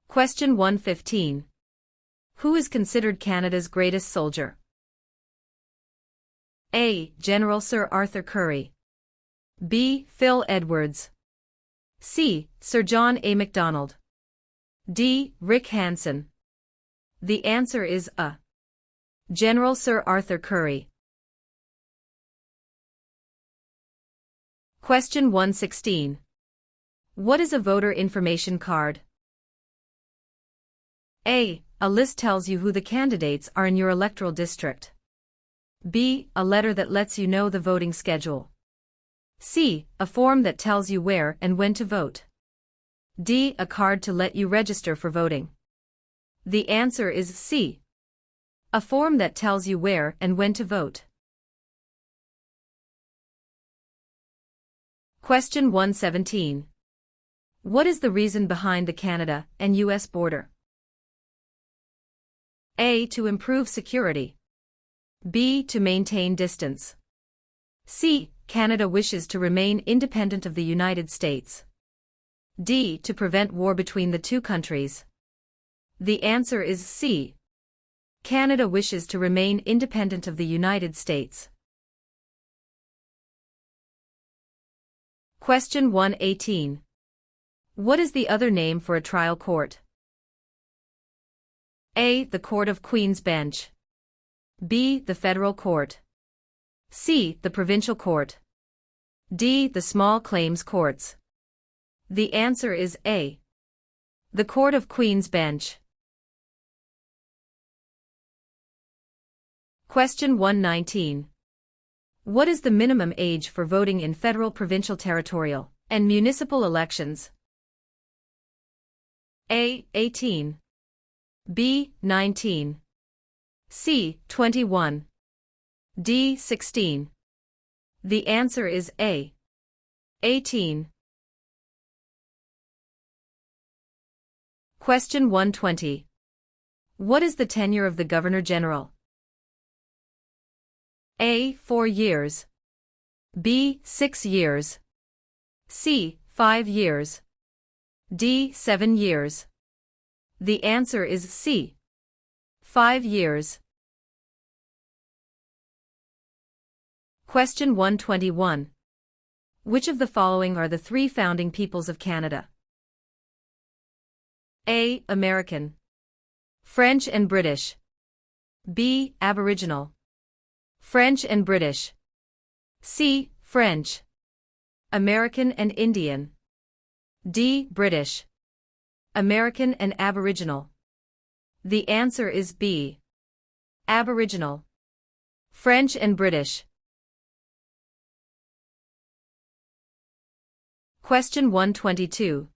Question 115. Who is considered Canada's greatest soldier? A. General Sir Arthur Currie. B. Phil Edwards. C. Sir John A. Macdonald. D. Rick Hansen. The answer is A. General Sir Arthur Currie. Question 116. What is a voter information card? A. A list tells you who the candidates are in your electoral district. B. A letter that lets you know the voting schedule. C. A form that tells you where and when to vote. D. A card to let you register for voting. The answer is C. A form that tells you where and when to vote. Question 117. What is the reason behind the Canada and U.S. border? A. To improve security. B. To maintain distance. C. Canada wishes to remain independent of the United States. D. To prevent war between the two countries. The answer is C. Canada wishes to remain independent of the United States. Question 118. What is the other name for a trial court? A. The Court of Queen's Bench. B. The Federal Court. C. The Provincial Court. D. The Small Claims Courts. The answer is A. The Court of Queen's Bench. Question 119. What is the minimum age for voting in federal, provincial, territorial, and municipal elections? A. 18. B. 19. C. 21. D. 16. The answer is A. 18. Question 120. What is the tenure of the Governor-General? A. 4 years. B. 6 years. C. 5 years. D. 7 years. The answer is C. 5 years. Question 121. Which of the following are the three founding peoples of Canada? A. American. French and British. B. Aboriginal. French and British. C. French. American and Indian. D. British. American and Aboriginal. The answer is B. Aboriginal. French and British. Question 122.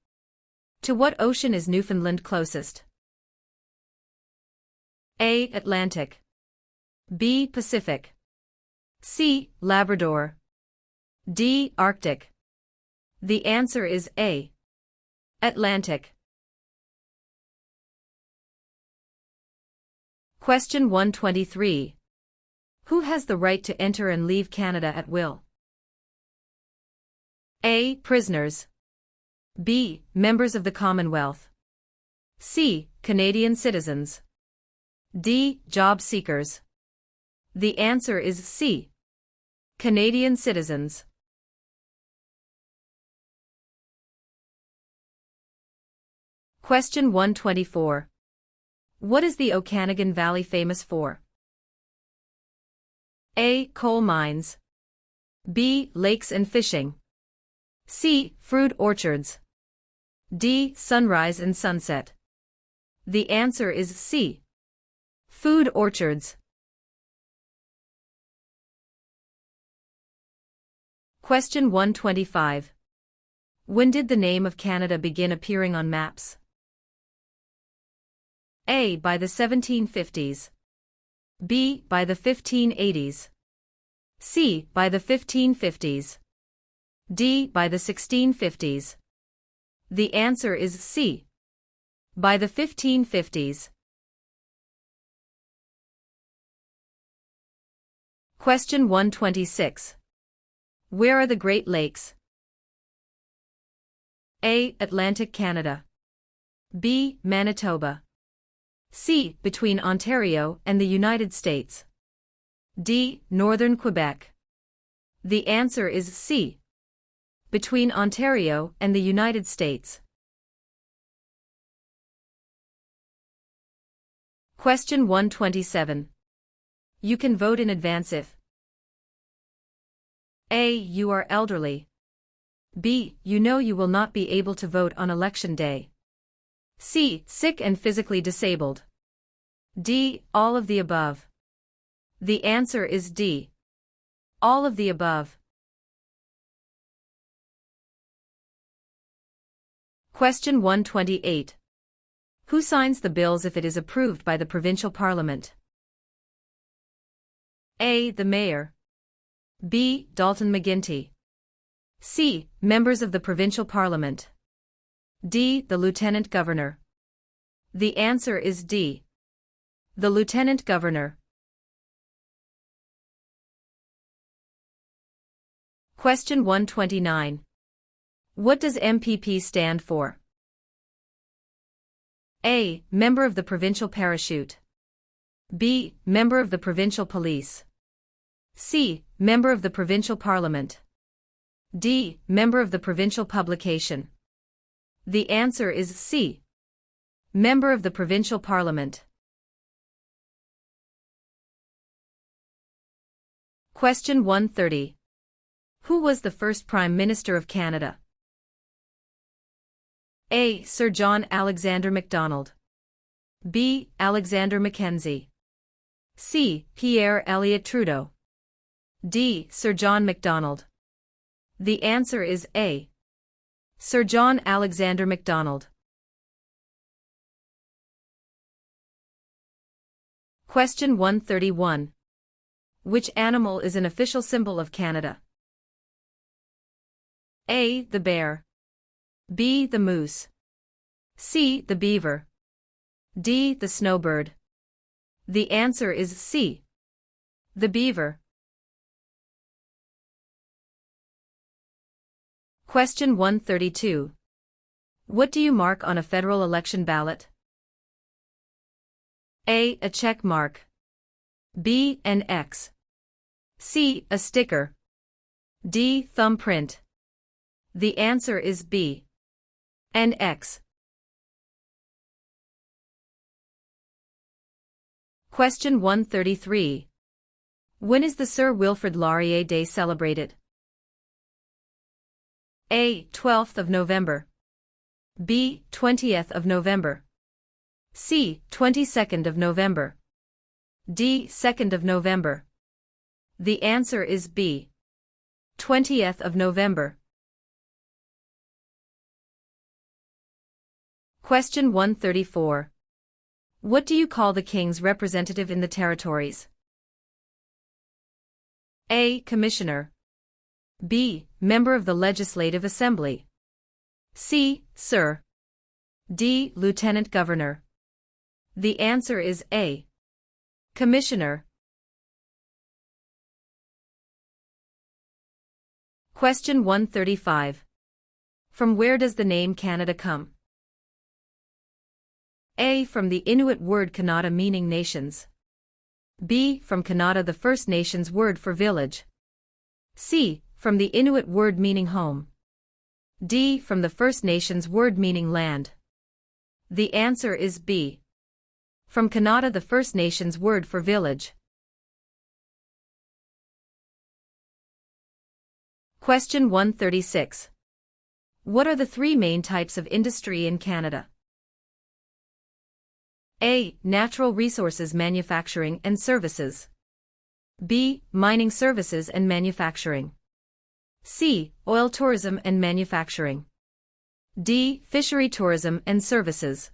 To what ocean is Newfoundland closest? A. Atlantic. B. Pacific. C. Labrador. D. Arctic. The answer is A. Atlantic. Question 123. Who has the right to enter and leave Canada at will? A. Prisoners. B. Members of the Commonwealth. C. Canadian citizens. D. Job seekers. The answer is C. Canadian citizens. Question 124. What is the Okanagan Valley famous for? A. Coal mines. B. Lakes and fishing. C. Fruit orchards. D. Sunrise and sunset. The answer is C. Food orchards. Question 125. When did the name of Canada begin appearing on maps? A. By the 1750s. B. By the 1580s. C. By the 1550s. D. By the 1650s. The answer is C. By the 1550s. Question 126. Where are the Great Lakes? A. Atlantic Canada. B. Manitoba. C. Between Ontario and the United States. D. Northern Quebec. The answer is C. Between Ontario and the United States. Question 127. You can vote in advance if A. You are elderly. B. You know you will not be able to vote on election day. C. Sick and physically disabled. D. All of the above. The answer is D. All of the above. Question 128. Who signs the bills if it is approved by the provincial parliament? A. The mayor. B. Dalton McGuinty. C. Members of the provincial parliament. D. The lieutenant governor. The answer is D. The lieutenant governor. Question 129. What does MPP stand for? A. Member of the provincial parachute. B. Member of the provincial police. C. Member of the provincial parliament. D. Member of the provincial publication. The answer is C. Member of the provincial parliament. Question 130. Who was the first Prime Minister of Canada? A. Sir John Alexander Macdonald. B. Alexander Mackenzie. C. Pierre Elliott Trudeau. D. Sir John Macdonald. The answer is A. Sir John Alexander Macdonald. Question 131. Which animal is an official symbol of Canada? A. The bear. B. The moose. C. The beaver. D. The snowbird. The answer is C. The beaver. Question 132. What do you mark on a federal election ballot? A. A check mark. B. An X. C. A sticker. D. Thumbprint. The answer is B. An X. Question 133. When is the Sir Wilfrid Laurier Day celebrated? A. 12th of November. B. 20th of November. C. 22nd of November. D. 2nd of November. The answer is B. 20th of November. Question 134. What do you call the King's representative in the territories? A. Commissioner. B. Member of the Legislative Assembly. C. Sir. D. Lieutenant Governor. The answer is A. Commissioner. Question 135. From where does the name Canada come? A. From the Inuit word Kanata meaning nations. B. From Kanata the First Nations word for village. C. From the Inuit word meaning home. D. From the First Nations word meaning land. The answer is B. From Kanata the First Nations word for village. Question 136. What are the three main types of industry in Canada? A. Natural resources manufacturing and services. B. Mining services and manufacturing. C. Oil tourism and manufacturing. D. Fishery tourism and services.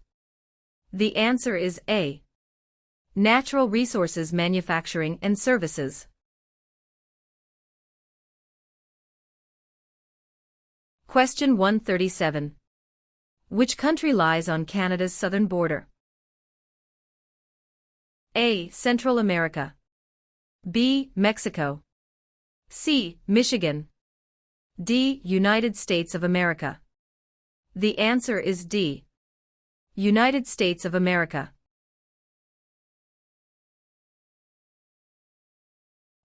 The answer is A. Natural resources manufacturing and services. Question 137. Which country lies on Canada's southern border? A. Central America. B. Mexico. C. Michigan. D. United States of America. The answer is D. United States of America.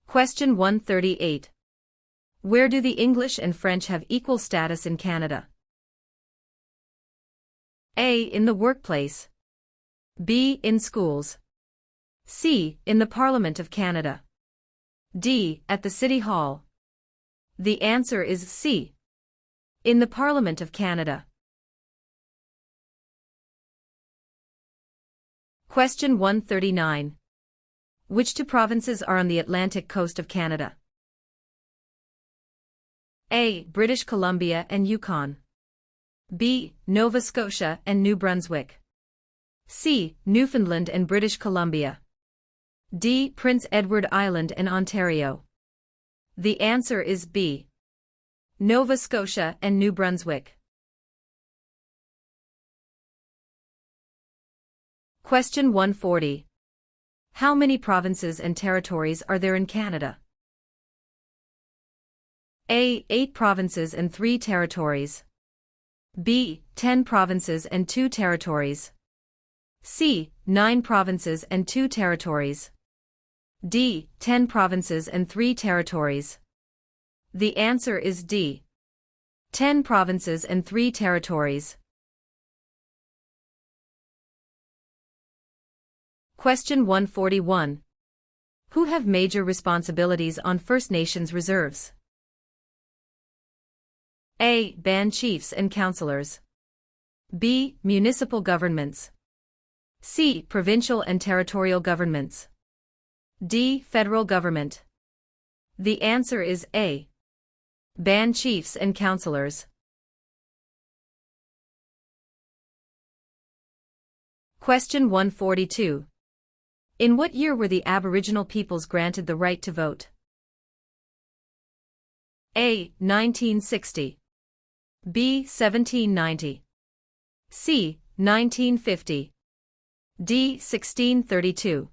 Question 138. Where do the English and French have equal status in Canada? A. In the workplace. B. In schools. C. In the Parliament of Canada. D. At the City Hall. The answer is C. In the Parliament of Canada. Question 139. Which two provinces are on the Atlantic coast of Canada? A. British Columbia and Yukon. B. Nova Scotia and New Brunswick. C. Newfoundland and British Columbia. D. Prince Edward Island and Ontario. The answer is B. Nova Scotia and New Brunswick. Question 140. How many provinces and territories are there in Canada? A. 8 provinces and 3 territories. B. 10 provinces and 2 territories. C. 9 provinces and 2 territories. D. 10 provinces and 3 territories. The answer is D. 10 provinces and 3 territories. Question 141. Who have major responsibilities on First Nations reserves? A. Band chiefs and councillors. B. Municipal governments. C. Provincial and territorial governments. D. Federal government. The answer is A. Band chiefs and councillors. Question 142. In what year were the Aboriginal peoples granted the right to vote? A. 1960. B. 1790. C. 1950. D. 1632.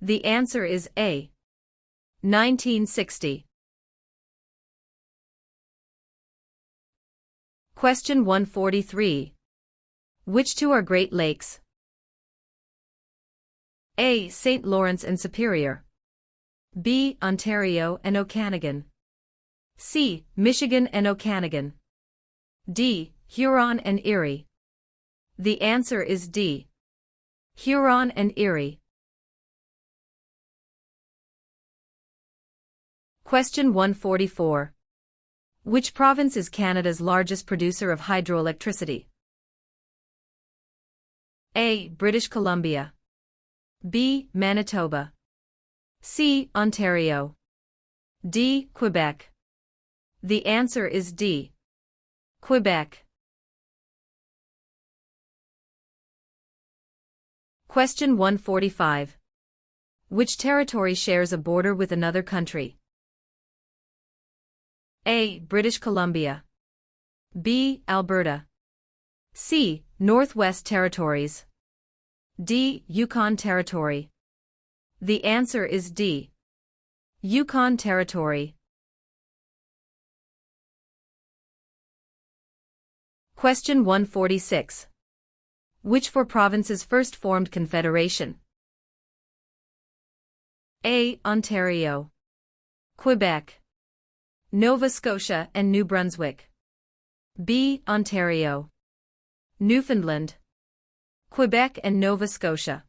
The answer is A. 1960. Question 143. Which two are Great Lakes? A. St. Lawrence and Superior. B. Ontario and Okanagan. C. Michigan and Okanagan. D. Huron and Erie. The answer is D. Huron and Erie. Question 144. Which province is Canada's largest producer of hydroelectricity? A. British Columbia. B. Manitoba. C. Ontario. D. Quebec. The answer is D. Quebec. Question 145. Which territory shares a border with another country? A. British Columbia. B. Alberta. C. Northwest Territories. D. Yukon Territory. The answer is D. Yukon Territory. Question 146. Which four provinces first formed Confederation? A. Ontario. Quebec. Nova Scotia and New Brunswick. B. Ontario. Newfoundland. Quebec and Nova Scotia.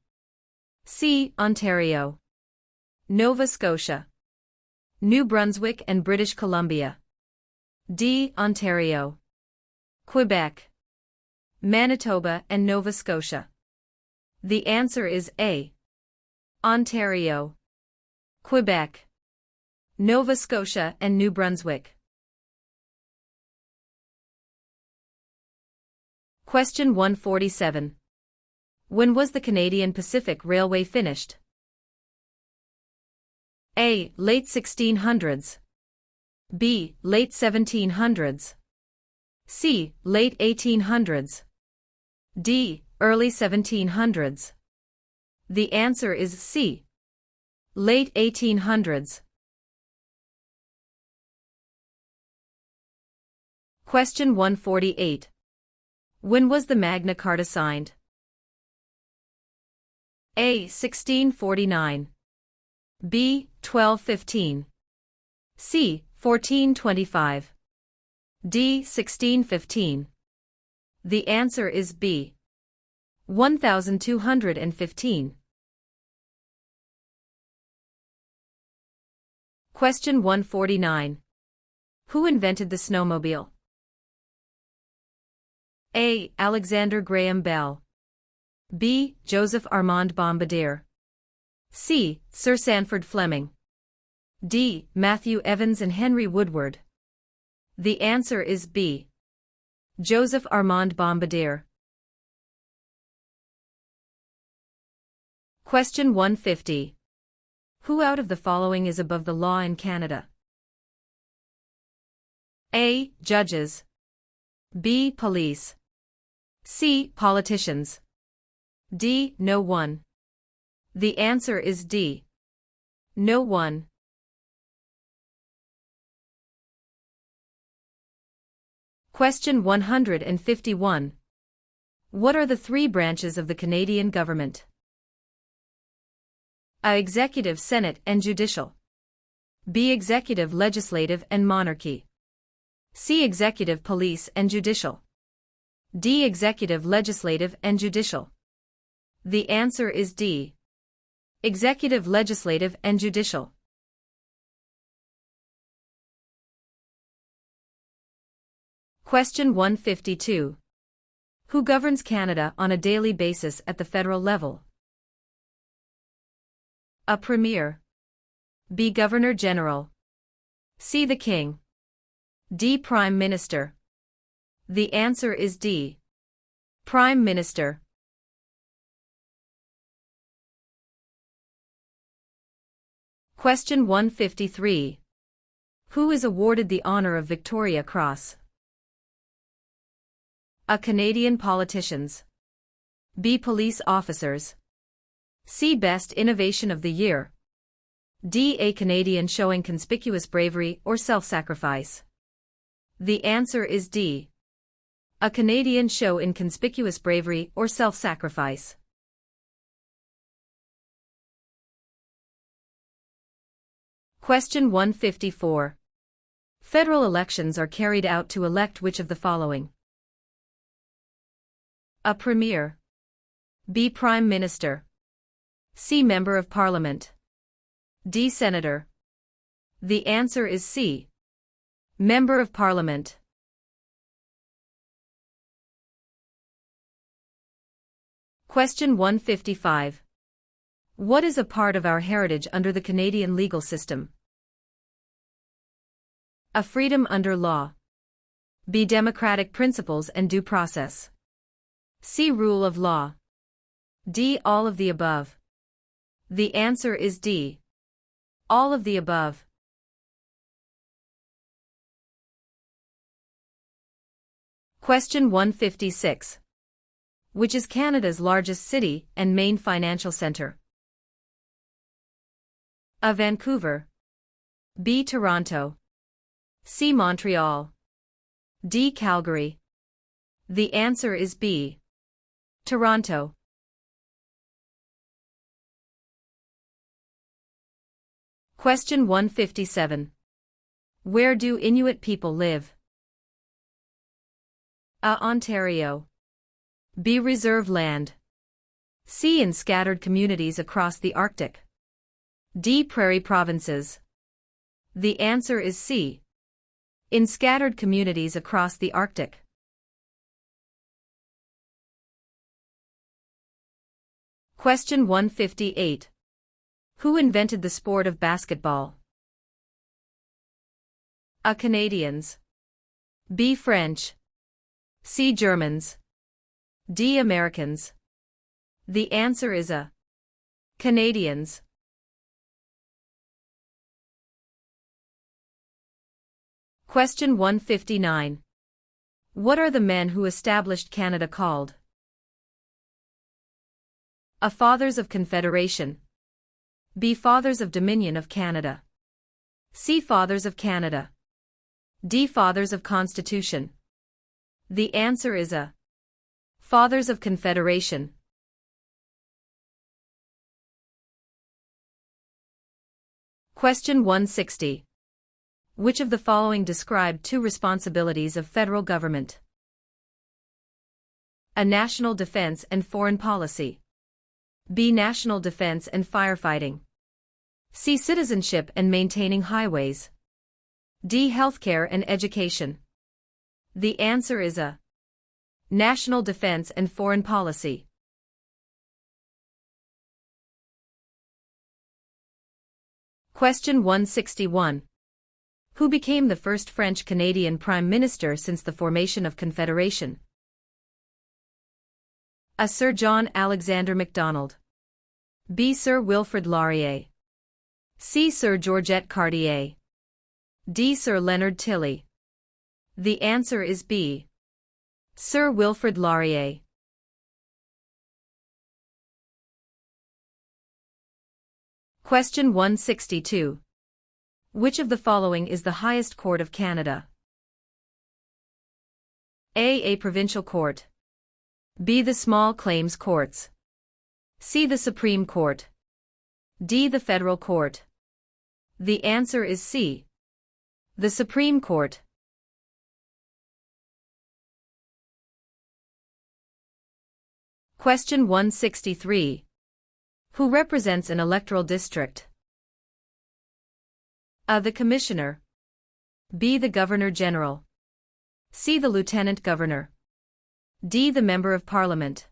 C. Ontario. Nova Scotia. New Brunswick and British Columbia. D. Ontario. Quebec. Manitoba and Nova Scotia. The answer is A. Ontario. Quebec. Nova Scotia and New Brunswick. Question 147. When was the Canadian Pacific Railway finished? A. Late 1600s. B. Late 1700s. C. Late 1800s. D. Early 1700s. The answer is C. Late 1800s. Question 148. When was the Magna Carta signed? A. 1649. B. 1215. C. 1425. D. 1615. The answer is B. 1215. Question 149. Who invented the snowmobile? A. Alexander Graham Bell. B. Joseph Armand Bombardier. C. Sir Sanford Fleming. D. Matthew Evans and Henry Woodward. The answer is B. Joseph Armand Bombardier. Question 150. Who out of the following is above the law in Canada? A. Judges. B. Police. C. Politicians. D. No one. The answer is D. No one. Question 151. What are the three branches of the Canadian government? A. Executive, Senate, and Judicial. B. Executive, Legislative, and Monarchy. C. Executive, Police, and Judicial. D. Executive, Legislative, and Judicial. The answer is D. Executive, Legislative, and Judicial. Question 152. Who governs Canada on a daily basis at the federal level? A. Premier. B. Governor General. C. The King. D. Prime Minister. The answer is D. Prime Minister. Question 153. Who is awarded the honor of Victoria Cross? A. Canadian politicians. B. Police officers. C. Best Innovation of the Year. D. A Canadian showing conspicuous bravery or self-sacrifice. The answer is D. A Canadian show inconspicuous bravery or self-sacrifice. Question 154. Federal elections are carried out to elect which of the following? A Premier. B. Prime Minister. C. Member of Parliament. D. Senator. The answer is C. Member of Parliament. Question 155. What is a part of our heritage under the Canadian legal system? A. Freedom under law. B. Democratic principles and due process. C. Rule of law. D. All of the above. The answer is D. All of the above. Question 156. Which is Canada's largest city and main financial centre? A. Vancouver. B. Toronto. C. Montreal. D. Calgary. The answer is B. Toronto. Question 157. Where do Inuit people live? A. Ontario. B. Reserve land. C. In scattered communities across the Arctic. D. Prairie provinces. The answer is C. In scattered communities across the Arctic. Question 158. Who invented the sport of basketball? A. Canadians. B. French. C. Germans. D. Americans. The answer is A. Canadians. Question 159. What are the men who established Canada called? A. Fathers of Confederation. B. Fathers of Dominion of Canada. C. Fathers of Canada. D. Fathers of Constitution. The answer is A. Fathers of Confederation. Question 160. Which of the following describe two responsibilities of federal government? A. National defense and foreign policy. B. National defense and firefighting. C. Citizenship and maintaining highways. D. Healthcare and education. The answer is A. National defense and foreign policy. Question 161. Who became the first French-Canadian Prime Minister since the formation of Confederation? A. Sir John Alexander Macdonald. B. Sir Wilfrid Laurier. C. Sir Georgette Cartier. D. Sir Leonard Tilley. The answer is B. Sir Wilfrid Laurier. Question 162. Which of the following is the highest court of Canada? A. Provincial court. B. The small claims courts. C. The Supreme Court. D. The Federal Court. The answer is C. The Supreme Court. Question 163. Who represents an electoral district? A. The Commissioner. B. The Governor-General. C. The Lieutenant Governor. D. The Member of Parliament.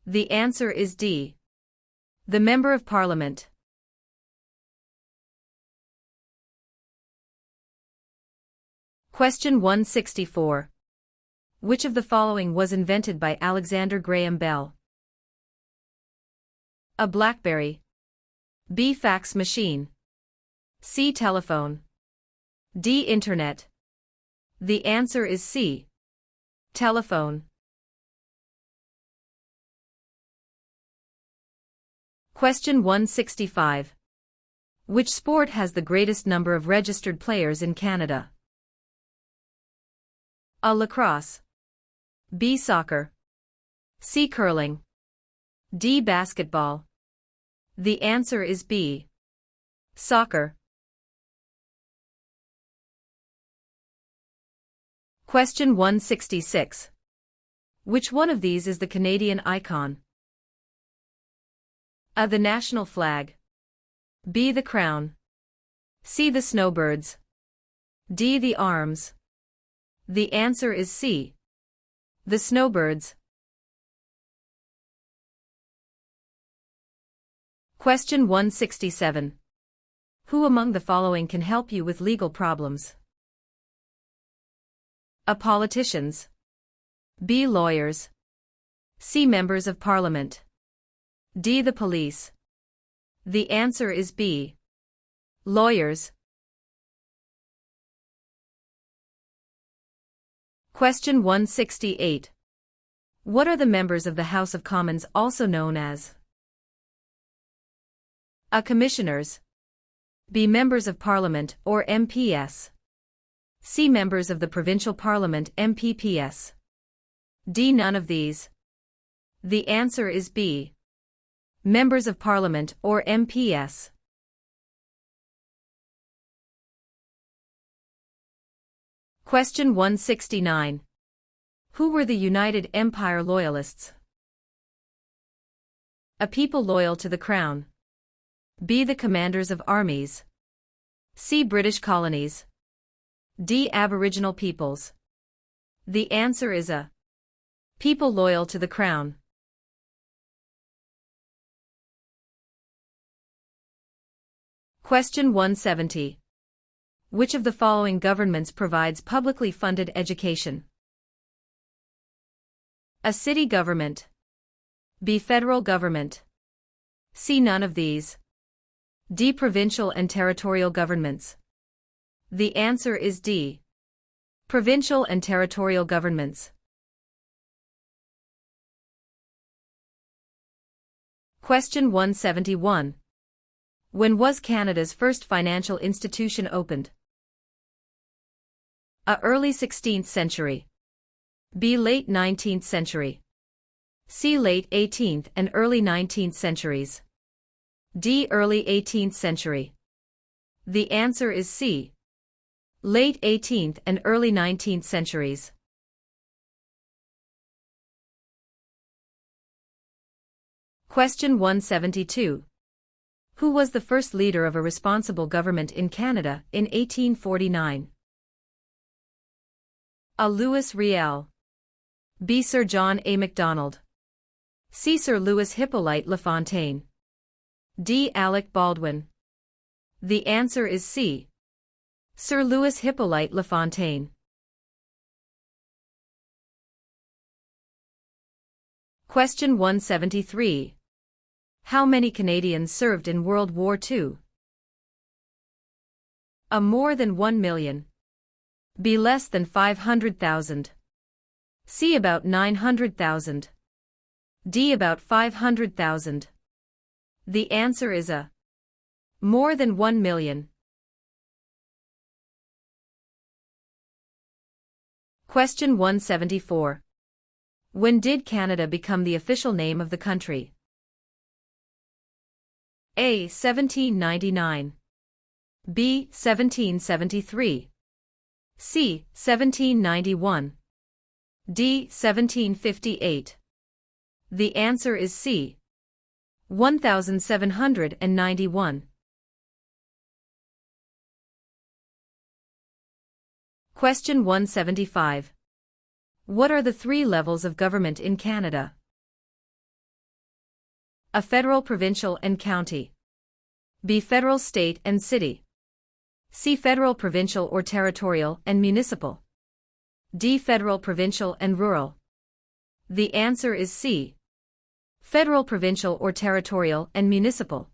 The answer is D. The Member of Parliament. Question 164. Which of the following was invented by Alexander Graham Bell? A. BlackBerry. B. Fax machine. C. Telephone. D. Internet. The answer is C. Telephone. Question 165. Which sport has the greatest number of registered players in Canada? A. Lacrosse. B. Soccer. C. Curling. D. Basketball. The answer is B. Soccer. Question 166. Which one of these is the Canadian icon? A. The national flag. B. The crown. C. The snowbirds. D. The arms. The answer is C. The snowbirds. Question 167. Who among the following can help you with legal problems? A. Politicians. B. Lawyers. C. Members of Parliament. D. The police. The answer is B. Lawyers. Question 168. What are the members of the House of Commons also known as? A. Commissioners. B. Members of Parliament or MPS. C. Members of the Provincial Parliament MPPS. D. None of these. The answer is B. Members of Parliament or MPS. Question 169. Who were the United Empire Loyalists? A. People loyal to the Crown. B. The commanders of armies. C. British colonies. D. Aboriginal peoples. The answer is A. People loyal to the Crown. Question 170. Which of the following governments provides publicly funded education? A. City government. B. Federal government. C. None of these. D. Provincial and territorial governments. The answer is D. Provincial and territorial governments. Question 171. When was Canada's first financial institution opened? A. Early 16th century. B. Late 19th century. C. Late 18th and early 19th centuries. D. Early 18th century. The answer is C. Late 18th and early 19th centuries. Question 172. Who was the first leader of a responsible government in Canada in 1849? A. Louis Riel. B. Sir John A. Macdonald. C. Sir Louis Hippolyte Lafontaine. D. Alec Baldwin. The answer is C. Sir Louis Hippolyte Lafontaine. Question 173. How many Canadians served in World War II? A. More than 1 million. B. Less than 500,000. C. About 900,000. D. About 500,000. The answer is A. More than 1 million. Question 174. When did Canada become the official name of the country? A. 1799. B. 1773. C. 1791. D. 1758. The answer is C. 1791. Question 175. What are the three levels of government in Canada? A. Federal, provincial, and county. B. Federal, state, and city. C. Federal, provincial, or territorial, and municipal. D. Federal, provincial, and rural. The answer is C. Federal, provincial, or territorial, and municipal.